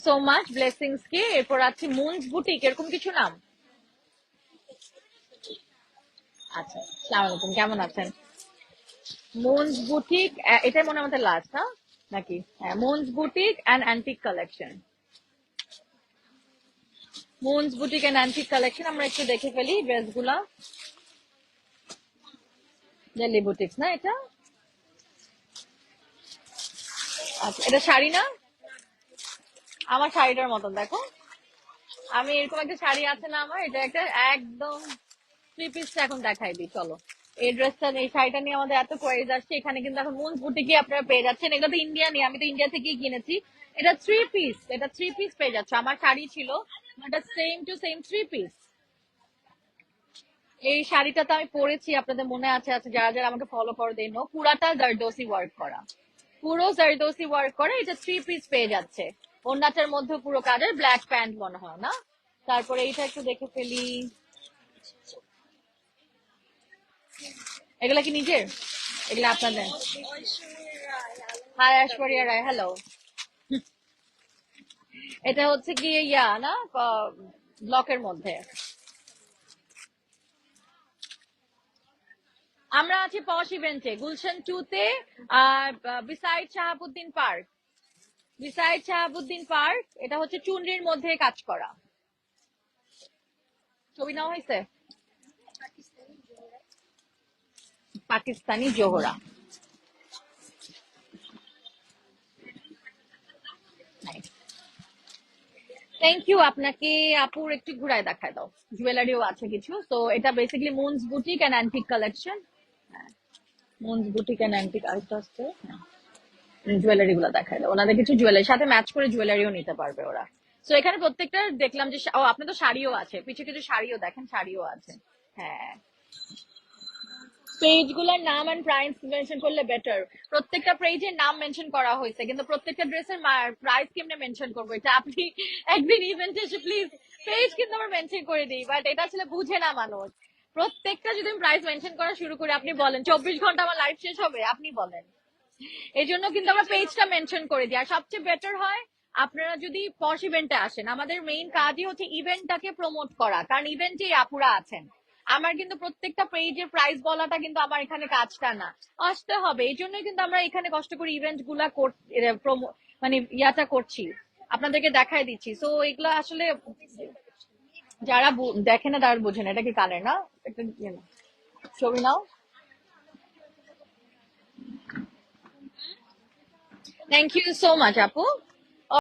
So much blessings কে। এরপর আছে moons boutique, এরকম কিছু নাম। আচ্ছা, আসসালামু আলাইকুম, কেমন আছেন? মুনস বুটিক, এটাই মনে হয় আমাদের লাস্ট, না নাকি? হ্যাঁ, moons boutique and antique collection. Moon's boutique and antique collection, আমরা একটু দেখে ফেলি ড্রেসগুলা। দিল্লি বুটিক্স না এটা? আচ্ছা, এটা শাড়ি না? আমার শাড়িটার মতন দেখো। আমি এরকম একটা শাড়ি আছে না আমার, এটা একটা একদম থ্রি পিসটা এখন দেখাই দিই চলো। এই ড্রেসটা, এই শাড়িটা নিয়ে আমাদের এত কোয়ারিজ আসছে, এখানে কিন্তু এখন মুন বুটিকে আপনারা পেয়ে যাচ্ছেন। এগুলো তো ইন্ডিয়ানি, আমি তো ইন্ডিয়া থেকেই কিনেছি। এটা থ্রি পিস, এটা থ্রি পিস পেয়ে যাচ্ছে। আমার শাড়ি ছিল, এটা same to same three piece. এই শাড়িটা তো আমি পরেছি, আপনাদের মনে আছে আছে যারা যারা আমাকে ফলো করে দেন, পুরাটা জারদোসি ওয়ার্ক করা, পুরো জারদোসি ওয়ার্ক করে। এটা থ্রি পিস পেয়ে যাচ্ছে, ওড়নাটার মধ্যে পুরো কাজের, ব্ল্যাক প্যান্ট মনে হয় না? তারপরে এইটা একটু দেখে ফেলি। এগুলা কি নিজের? এগুলা আপনাদের? High Aishwarya Rai, hello. এটা হচ্ছে কি ইয়া না, ব্লকের মধ্যে। আমরা আছি পশ ইভেন্টে, গুলশান 2 তে। আর beside Shahabuddin park, beside Shahabuddin park. এটা হচ্ছে চুনরির মধ্যে কাজ করা। ছবি নেওয়া হয়েছে? পাকিস্তানি জোহরা। থ্যাংক ইউ আপনাকে। আপুর একটু ঘুরায় দেখায় দাও, জুয়েলারিও আছে কিছু। তো এটা basically Moon's boutique and antique collection. Moon's boutique and antique, আরেকটা আসছে। জুয়েলারি গুলো দেখায় দাও, ওনাদের কিছু জুয়েলারি সাথে ম্যাচ করে জুয়েলারিও নিতে পারবে ওরা। তো এখানে প্রত্যেকটা দেখলাম যে ও আপনার তো শাড়িও আছে, কিছু কিছু শাড়িও দেখেন, শাড়িও আছে। হ্যাঁ, পেজ গুলার নাম এন্ড প্রাইস মেনশন করলে বেটার। প্রত্যেকটা পেজের নাম মেনশন করা হয়েছে, কিন্তু প্রত্যেকটা ড্রেসের প্রাইস কেমনে মেনশন করবো এটা আপনি একদিন ইভেন্টে এসে প্লিজ। পেজ কিন্তু আমরা মেনশন করে দিই, বাট এটা আসলে বুঝে না মানুষ। প্রত্যেকটা যদি আমি প্রাইস মেনশন করা শুরু করি, আপনি বলেন 24 ঘন্টা আমার লাইফ শেষ হবে? আপনি বলেন। এই জন্য কিন্তু আমরা পেজটা মেনশন করে দিই। আর সবচেয়ে বেটার হয় আপনারা যদি পশ ইভেন্টে আসেন, আমাদের মেইন কাজই হচ্ছে ইভেন্টটাকে প্রমোট করা, কারণ ইভেন্টে আপুরা আছেন। আমার কিন্তু প্রত্যেকটা পেজের প্রাইস বলাটা কিন্তু আমার এখানে কাজটা না। আসতে হবে, এই জন্যই কিন্তু আমরা এখানে কষ্ট করে ইভেন্ট গুলা মানে ইয়াটা করছি, আপনাদেরকে দেখাই দিচ্ছি। সো এগুলা আসলে যারা দেখে না তারা বোঝে না। এটা কি কালার না? একটা ছবি নাও। থ্যাংক ইউ সো মাচ আপু।